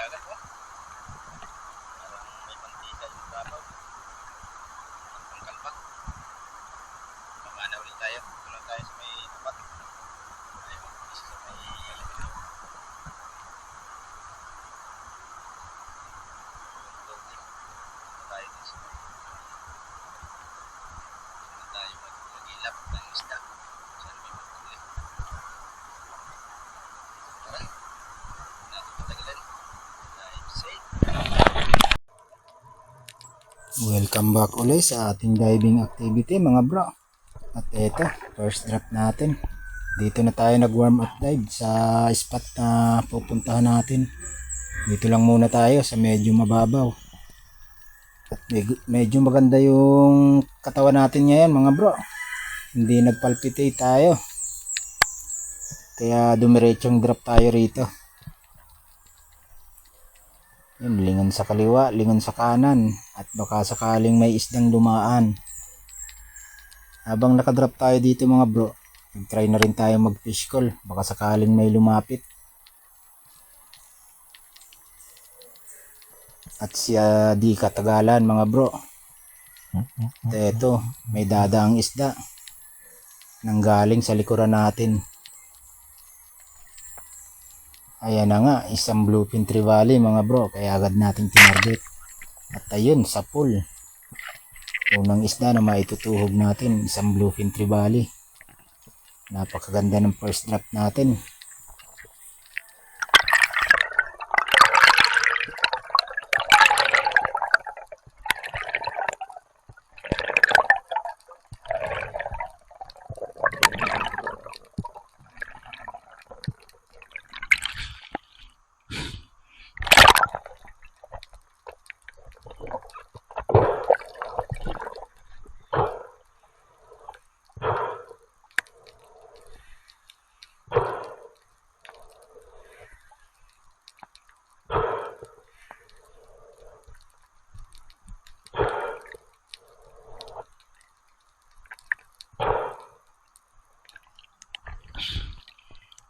agad oh. Parang may pantisa yung babaw. Ang kalpak. Mamana ulit tayo. Tulong tayo sa may tapat. Tayo mag-isa sa may ilaw. Tayo din sa may tayo mag-ilap ng isda. Saan may magpuli. Tara. Natin patagalan. Dive safe. Welcome back ulit sa ating diving activity mga bro. At eto, first drop natin. Dito na tayo nag warm up dive sa spot na pupuntahan natin. Dito lang muna tayo sa medyo mababaw. At medyo maganda yung katawan natin ngayon mga bro. Hindi nagpalpitate tayo. Kaya dumiretsong drop tayo rito. Yun, lingon sa kaliwa, lingon sa kanan. At baka sakaling may isdang dumaan. Habang nakadrop tayo dito mga bro, nag-try na rin tayo mag-fish call. Baka sakaling may lumapit. At siya di katagalan mga bro. At eto, may dadaang isda. Nanggaling sa likuran natin. Ayan na nga, isang bluefin trevally mga bro. Kaya agad nating tinarget. At ayun, sa pool. Unang isda na maitutuhog natin, isang bluefin trevally. Napakaganda ng first drop natin.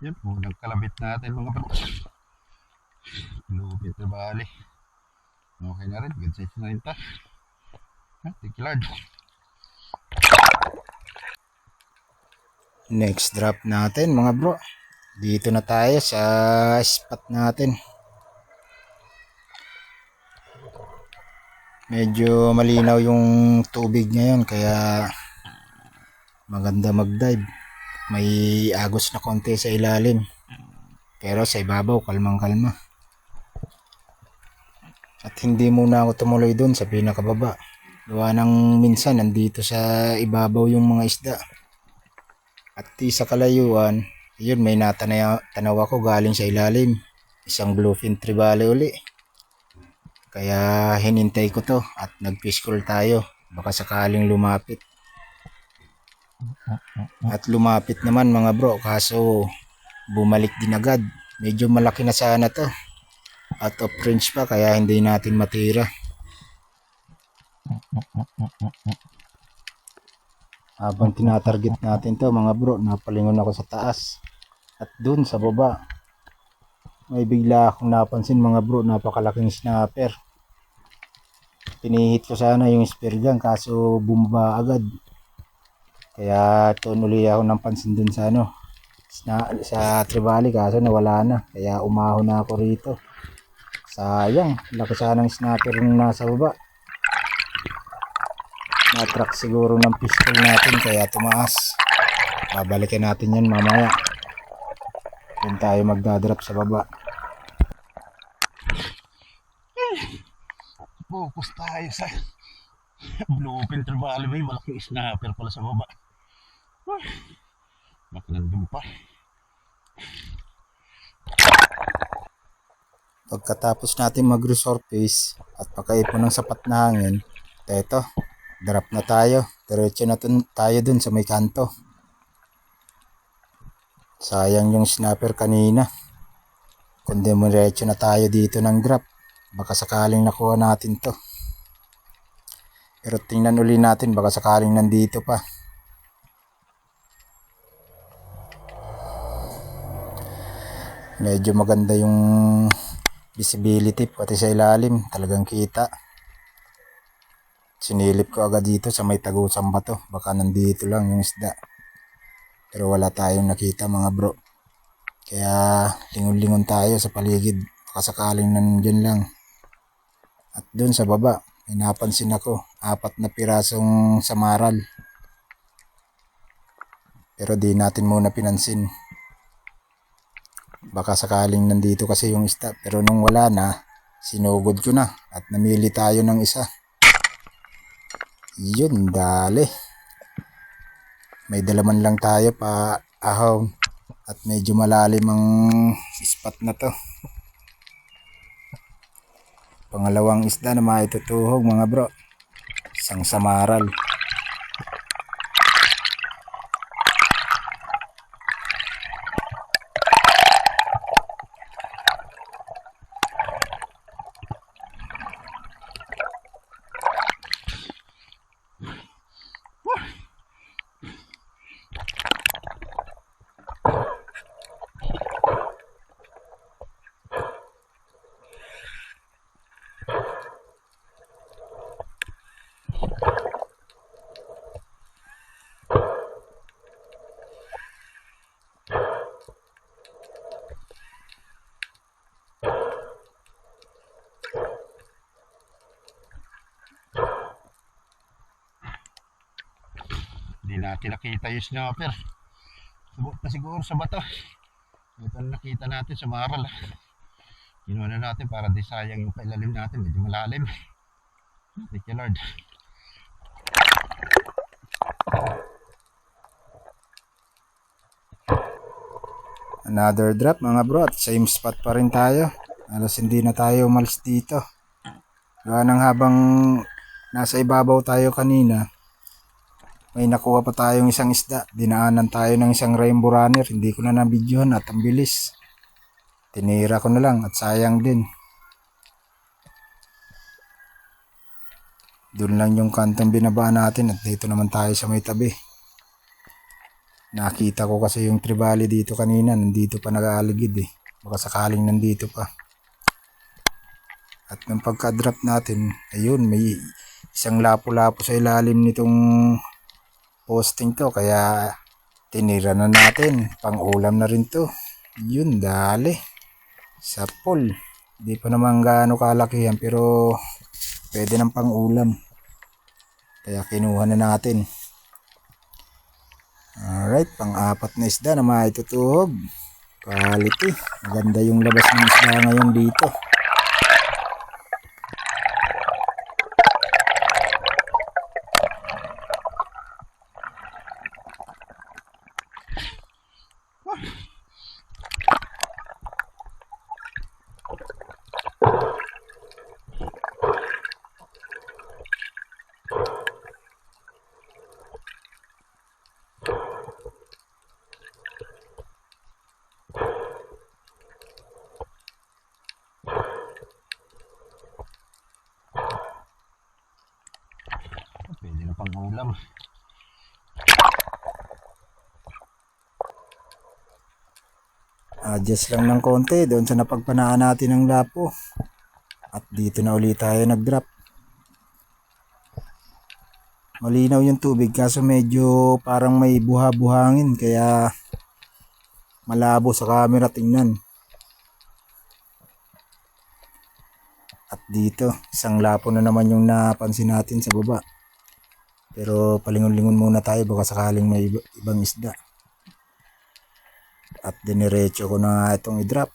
Yan po, nagkalabit natin mga bro. Lupit na bali. Okay na rin, good size na rin ta. Thank you Lord. Next drop natin mga bro. Dito na tayo sa spot natin. Medyo malinaw yung tubig ngayon kaya maganda mag-dive. May agos na konti sa ilalim. Pero sa ibabaw, kalmang-kalma. At hindi muna ako tumuloy dun sa pinakababa. Gawa ng minsan nandito sa ibabaw yung mga isda. At sa kalayuan, yun may tanaw ako galing sa ilalim. Isang bluefin trevally uli. Kaya hinintay ko to at nag-fish call tayo. Baka sakaling lumapit. At lumapit naman mga bro, kaso bumalik din agad. Medyo malaki na sana to. Out of range pa kaya hindi natin matira. Habang tinatarget natin to mga bro, napalingon ako sa taas. At dun sa baba, may bigla akong napansin mga bro, napakalaking snapper. Pinihit ko sana yung spear gun kaso bumaba agad. Kaya tunuli ako ng pansin dun sa sa trevally kaso nawala na. Kaya umahon na ako rito. Sayang, laki sanang snapper yung nasa baba. Na-track siguro ng pistol natin kaya tumaas. Babalikan natin yan mamaya. Doon tayo magdadrop sa baba. Focus tayo sa bluefin trevally. May malaking snapper pala sa baba. Makinandun pa. Pagkatapos natin mag-resurface at pakaipon ng sapat na hangin, eto, drop na tayo. Diretso na tayo dun sa may kanto. Sayang yung snapper kanina. Kundi diretso na tayo dito ng drop. Baka sakaling nakuha natin to. Pero tingnan uli natin, baka sakaling nandito pa. Medyo maganda yung visibility pati sa ilalim talagang kita. Sinilip ko agad dito sa may tagusang bato, baka nandito lang yung isda, pero wala tayong nakita mga bro, kaya lingon-lingon tayo sa paligid, baka sakaling nandyan lang. At dun sa baba may napansin ako 4 na pirasong samaral, pero di natin muna pinansin, baka sakaling nandito kasi yung isda. Pero nung wala na, sinugod ko na at namili tayo ng isa. Yun, dali. May dalaman lang tayo pa ahon at medyo malalim ang spot na to. Pangalawang isda na maitutuhog mga bro, isang samaral. Hindi natin nakita yung snapper. Subok na siguro sa bato. Ito na nakita natin sa maral. Kinuha na natin para di sayang yung pailalim natin. Medyo malalim. Thank you Lord. Another drop mga bro, at same spot pa rin tayo. Alas hindi na tayo umalis dito. Gawa ng habang nasa ibabaw tayo kanina, may nakuha pa tayong isang isda. Dinaanan tayo ng isang rainbow runner. Hindi ko na nabidyohan at ang bilis. Tinira ko na lang at sayang din. Doon lang yung kantong binabaan natin at dito naman tayo sa may tabi. Nakita ko kasi yung tribali dito kanina. Nandito pa nag-aaligid eh. Baka sakaling nandito pa. At nung pagka-drop natin, ayun, may isang lapo-lapo sa ilalim nitong posting to, kaya tinira na natin. Pang-ulam na rin to. Yun, dali. Sa pool. Di pa naman gaano kalaki yan, pero pwede ng pang-ulam. Kaya kinuha na natin. Alright, pang-4 na isda na maitutuhog. Quality. Maganda yung labas ng isda ngayon dito. Pwede na pang ulam. Adjust lang ng konti doon sa napagpanaan natin ng lapo. At dito na ulit tayo nag-drop. Malinaw yung tubig kaso medyo parang may buha-buhangin kaya malabo sa camera tingnan. At dito, isang lapo na naman yung napansin natin sa baba. Pero palingon-lingon muna tayo baka sakaling may ibang isda. At diniretso ko na itong i-drop.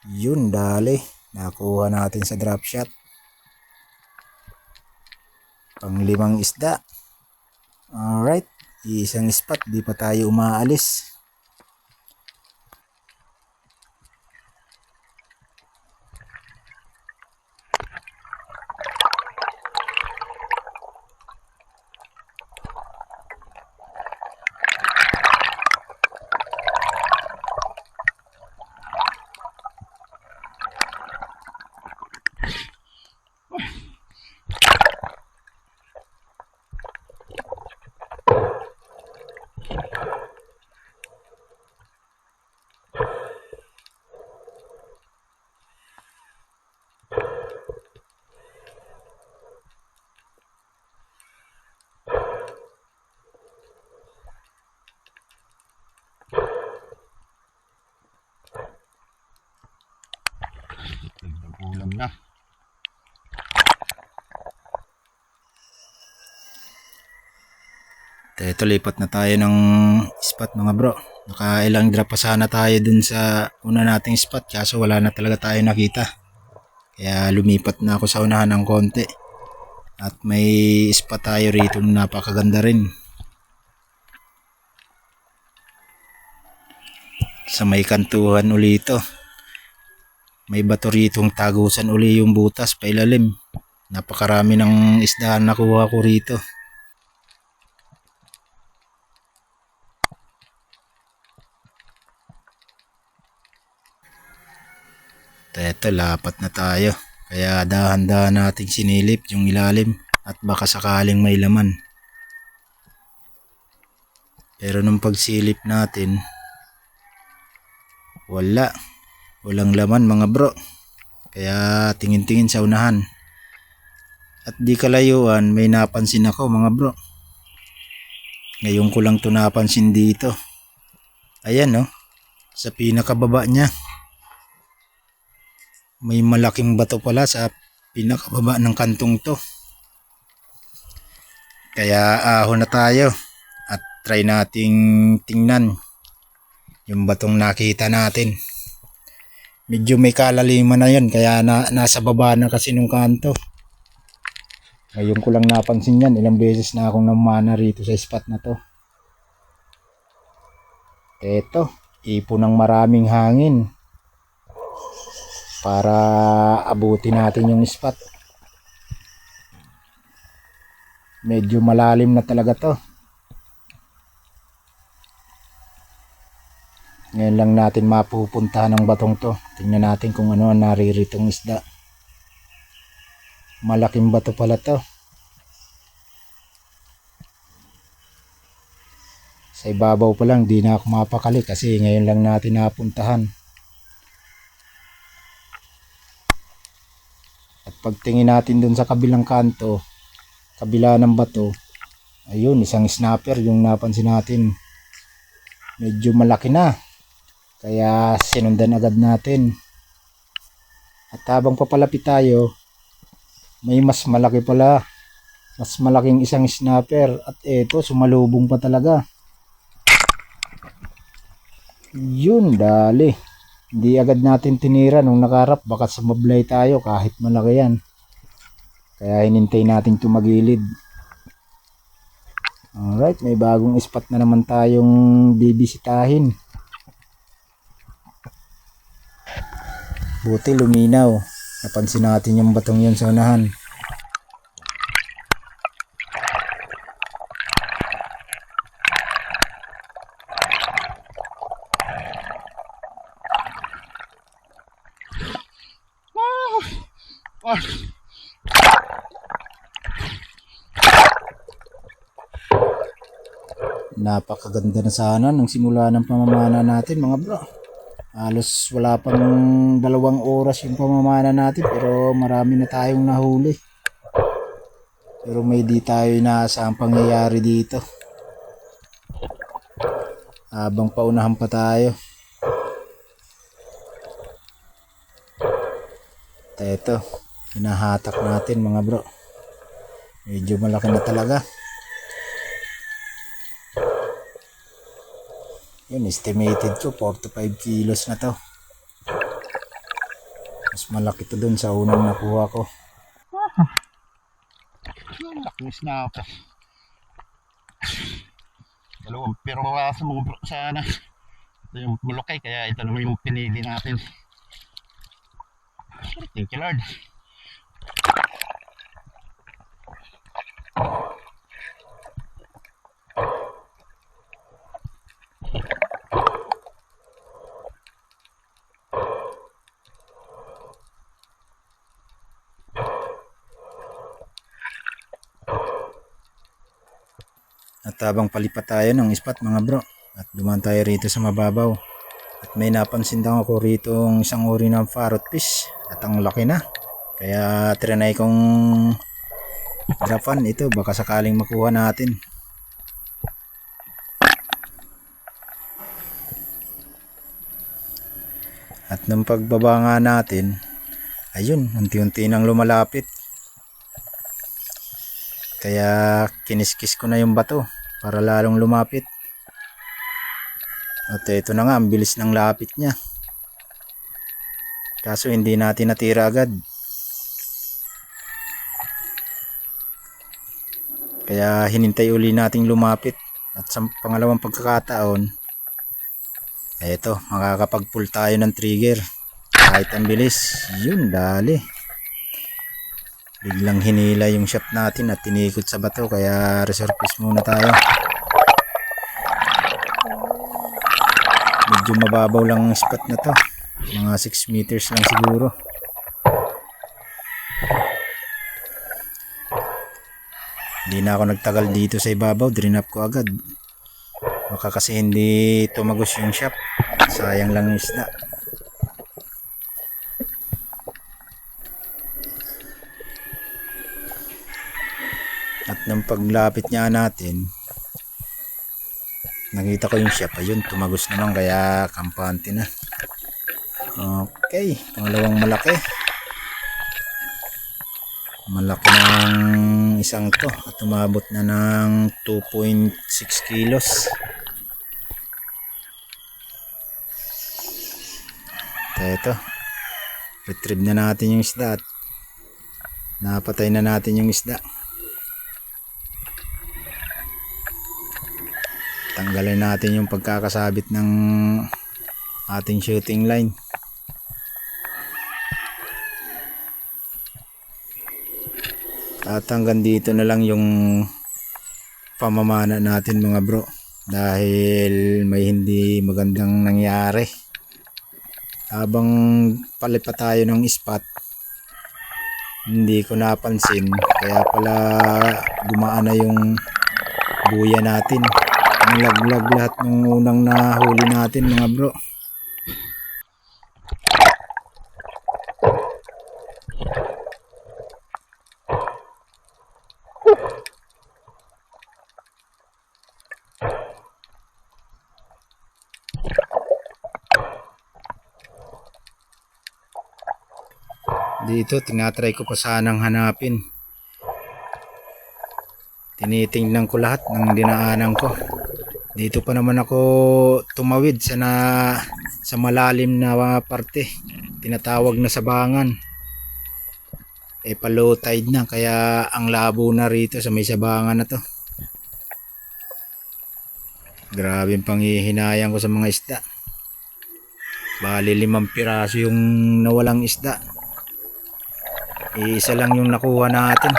Yun, dali. Nakuha natin sa drop shot. Pang-5 isda. Alright. Isang spot. Di pa tayo umaalis. Ito, lipat na tayo ng spot mga bro. Nakailang drop pa sana tayo dun sa una nating spot, kaso wala na talaga tayo nakita. Kaya lumipat na ako sa unahan ng konti. At may spot tayo rito napakaganda rin. Sa may kantuhan uli ito. May bato ritong tagusan uli yung butas pailalim. Napakarami ng isda na nakuha ko rito. Ito, lapat na tayo. Kaya dahan-dahan nating sinilip yung ilalim at baka sakaling may laman. Pero nung pagsilip natin, walang laman mga bro. Kaya tingin-tingin sa unahan. At di kalayuan, may napansin ako mga bro. Ngayon ko lang ito napansin dito. Ayan no, sa pinakababa niya. May malaking bato pala sa pinakababa ng kantong to. Kaya ahon na tayo at try nating tingnan yung batong nakita natin. Medyo may kalaliman na yan, kaya nasa baba na kasi nung kanto. Ngayon ko lang napansin yan, ilang beses na akong namana rito sa spot na to. Eto, ipon ng maraming hangin para abutin natin yung spot. Medyo malalim na talaga to. Ngayon lang natin mapupuntahan ng batong to. Tingnan natin kung ano ang nariritong isda. Malaking bato pala to. Sa ibabaw pa lang di na ako mapakali kasi ngayon lang natin napuntahan. At pagtingin natin dun sa kabilang kanto, kabila ng bato, ayun, isang snapper yung napansin natin. Medyo malaki na, kaya sinundan agad natin. At habang papalapit tayo, may mas malaki pala, mas malaking isang snapper. At eto, sumalubong pa talaga. Yun, dali. Hindi agad natin tinira nung nakarap, baka sumablay tayo kahit malaki yan. Kaya hinintay natin tumagilid. Alright, may bagong spot na naman tayong bibisitahin. Buti luminaw. Napansin natin yung batong yun sa unahan. Napakaganda na sana ng simula ng pamamana natin mga bro. Halos wala pang 2 oras yung pamamana natin pero marami na tayong nahuli. Pero may di tayo inaasahang pangyayari dito. Habang paunahan pa tayo. Ito, hinahatak natin mga bro. Medyo malaki na talaga. Yun, estimated ko 4 to 5 kilos na to. Mas malaki to dun sa unang nakuha ko. Lakas na ako. Dalawang pero sumubro sana. Ito yung bulokay, kaya ito naman yung pinili natin. Thank you Lord. At habang palipat tayo ng spot mga bro, at dumaan tayo rito sa mababaw, at may napansin lang ako rito isang uri ng parrot fish at ang laki na. Kaya trinay kong drapan ito, baka sakaling makuha natin. At nung pagbaba nga natin, ayun, unti-unti nang lumalapit. Kaya kiniskis ko na yung bato para lalong lumapit. At ito na nga, ang bilis ng lapit niya. Kaso hindi natin natira agad. Kaya hinintay uli nating lumapit. At sa pangalawang pagkakataon, eto, makakapag-pull tayo ng trigger. Kahit ang bilis, yun, dali. Biglang hinila yung shaft natin at tinikot sa bato, kaya resurface muna tayo. Medyo mababaw lang ang spot na to, mga 6 meters lang siguro. Hindi na ako nagtagal dito sa ibabaw, drinap ko agad. Baka kasi hindi tumagos yung shaft, sayang lang yung isda. At nung paglapit niya natin, nakita ko yung shaft, ayun, tumagos naman, kaya kampante na. Okay, pangalawang malaki. Malaki ng isang to at umabot na ng 2.6 kilos. Ito, retrieve na natin yung isda at napatay na natin yung isda. Tanggalin natin yung pagkakasabit ng ating shooting line. At hanggang dito na lang yung pamamana natin mga bro, dahil may hindi magandang nangyari. Habang palipat tayo ng spot, hindi ko napansin, kaya pala gumaan na yung buya natin. Nalaglag lahat ng unang nahuli natin mga bro. Dito tinatry ko pa sanang hanapin. Tinitingnan ko lahat ng dinaanan ko. Dito pa naman ako tumawid sa malalim na parte, tinatawag na sabangan. Pa low tide na, kaya ang labo na rito sa may sabangan na to. Grabe ang panghihinayang ko sa mga isda. Bali 5 piraso yung nawalang isda. Isa lang yung nakuha natin.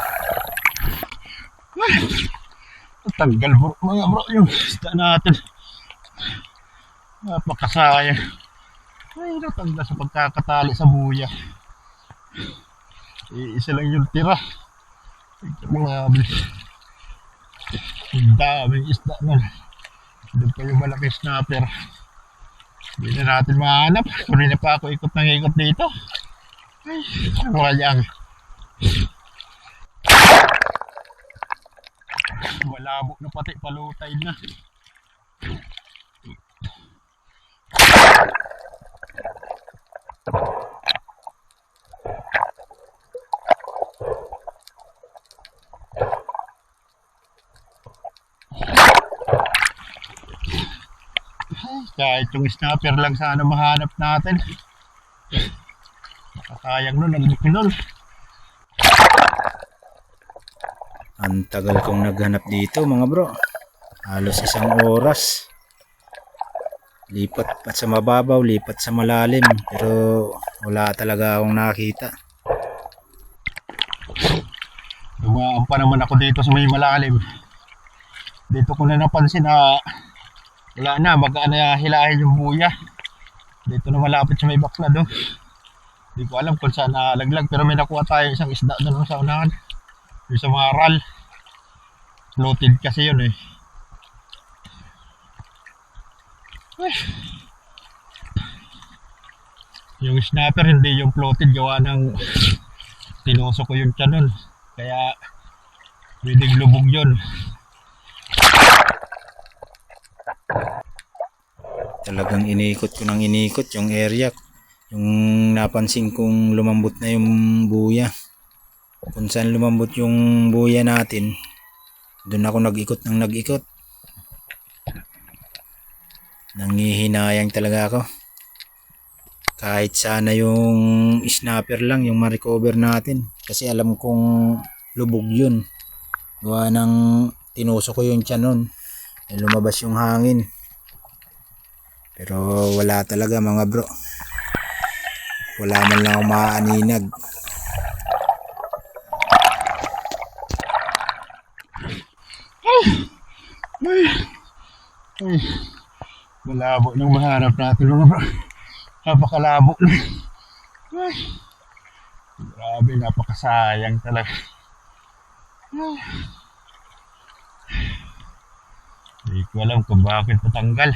Tanggal bro, mga bro, yung isda natin. Napakasaya. Ay, natanggal sa pagkakatali sa buya. Isa lang yung tira. Mga daming isda nun. Doon pa yung malaki snapper. Hindi na natin mahanap. Kanina pa ako ikot ng ikot dito. Ay, ano kaya ang malabo na pati, palutay na. Kahit yung snapper lang sana mahanap natin. Nakasayang nun, ang laki nun. Ang tagal kong naghanap dito mga bro, halos 1 oras. Lipat pa sa mababaw, lipat sa malalim, pero wala talaga akong nakita. Dumaan pa naman ako dito sa may malalim. Dito ko na napansin na wala na, magaan na hilahin yung buya. Dito na malapit sa may bakla doon. Hindi ko alam kung saan nalaglag, pero may nakuha tayo isang isda doon sa unahan. Yung sa mga ral. Floated kasi yun eh. Ay. Yung snapper hindi yung floated, gawa ng tinuso ko yung tiyan nun. Kaya pwedeng lubog yun. Talagang inikot ko ng inikot yung area. Yung napansin kong lumambot na yung buya. Kung saan lumambot yung buya natin, doon ako nag-ikot ng nag-ikot. Nangihinayang talaga ako. Kahit sana yung snapper lang yung ma-recover natin. Kasi alam kong lubog yun. Gawa ng tinusok ko yung tiyan nun. Lumabas yung hangin. Pero wala talaga mga bro. Wala man lang akong maaninag. Ay, malabo nang mahanap natin mga bro. Napakalabo na. Ay, grabe, napakasayang talaga. Ay, hindi ko alam kung bakit natanggal.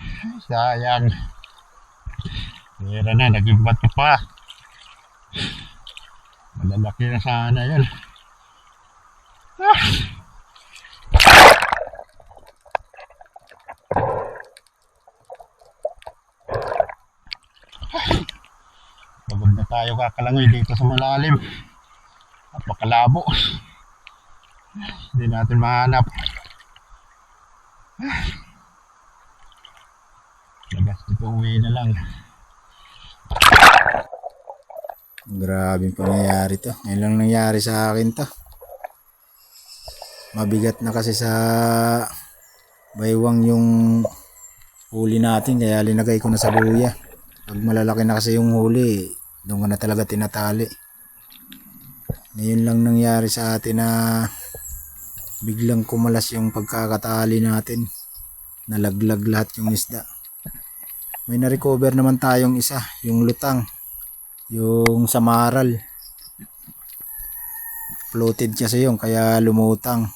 Ay, sayang. Meron na, naging bato pa. Malalaki na sana yun. Ah! Pagod na tayo kakalangoy dito sa malalim. Napakalabo. Hindi natin mahanap. Lagas dito, uwi na lang. Grabe pangyayari to. Ngayon lang nangyari sa akin to. Mabigat na kasi sa baywang yung huli natin. Kaya linagay ko na sa buya. Pag malalaki na kasi yung huli, doon ko na talaga tinatali. Ngayon lang nangyari sa atin na biglang kumalas yung pagkakatali natin. Nalaglag lahat yung isda. May na-recover naman tayong isa, yung lutang. Yung samaral. Floated kasi yung kaya lumutang.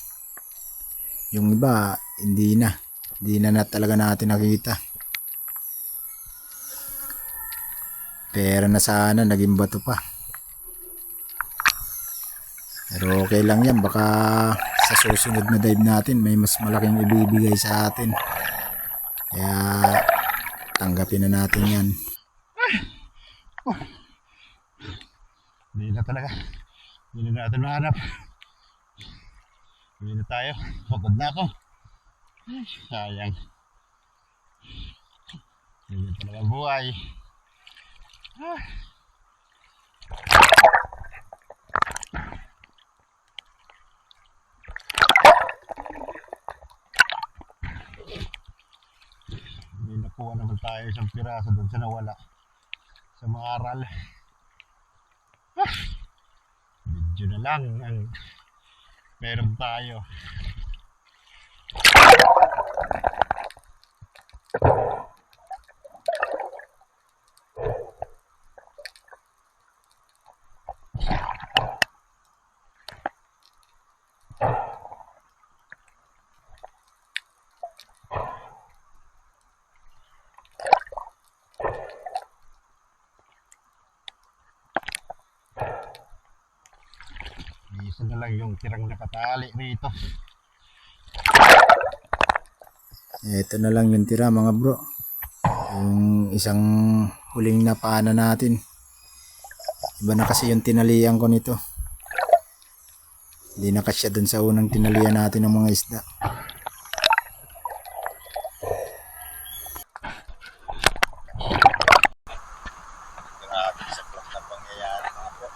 Yung iba, hindi na. Hindi na talaga natin nakita. Pero na sana, naging bato pa. Pero okay lang yan. Baka sa susunod na dive natin, may mas malaking ibibigay sa atin. Kaya tanggapin na natin yan. Hindi na talaga. Hindi na natin mahanap. Hindi na tayo. Pagod na ako. Ay, sayang. Hindi na talaga buhay. Ah. May nakuha naman tayo isang piraso doon sa nawala. Sa mga aral. Video na lang ang meron tayo. Isa na lang yung tirang nakatali rito. Ito na lang yung tira mga bro. Yung isang huling napana natin. Iba na kasi yung tinalian ko nito. Hindi na kasya dun sa unang tinalian natin ng mga isda. Grabe sa plot na pangyayari mga bro.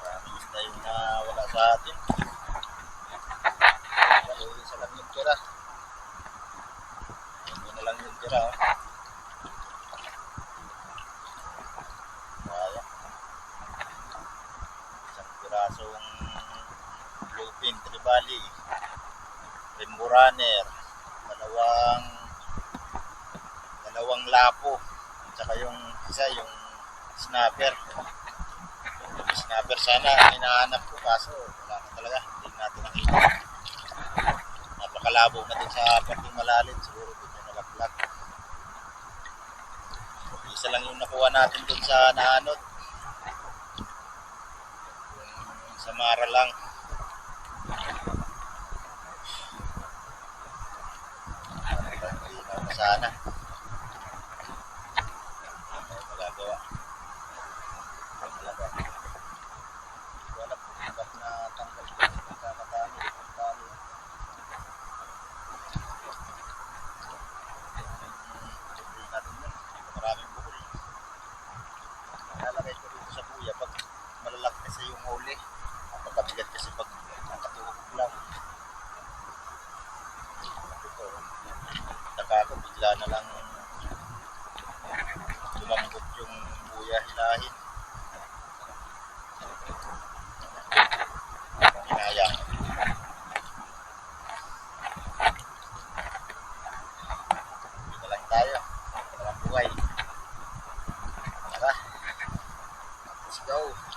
Maraming isda yung nawala sa atin. Isa lang yung tira. Yun na lang yung tira. Kaya. Isang pirasong bluefin tribali. Rainbow runner. Dalawang lapo. At saka yung isa yung snapper. Yung snapper sana hinahanap ko kaso wala na talaga. Hindi natin nakita. Napakalabo na din sa parting malalim. Siguro din yung nalaglag. Isa lang yung nakuha natin dun sa naanod. Yung samara lang. Hindi na sana. Ano magagawa? Talaga. Wala po ba't na tanggal ko yung pagkakatali. Kako, bigla na lang lumambot yung buya hilahin. Hinaya. Dito lang tayo. Walang buhay. Tara. Let's go.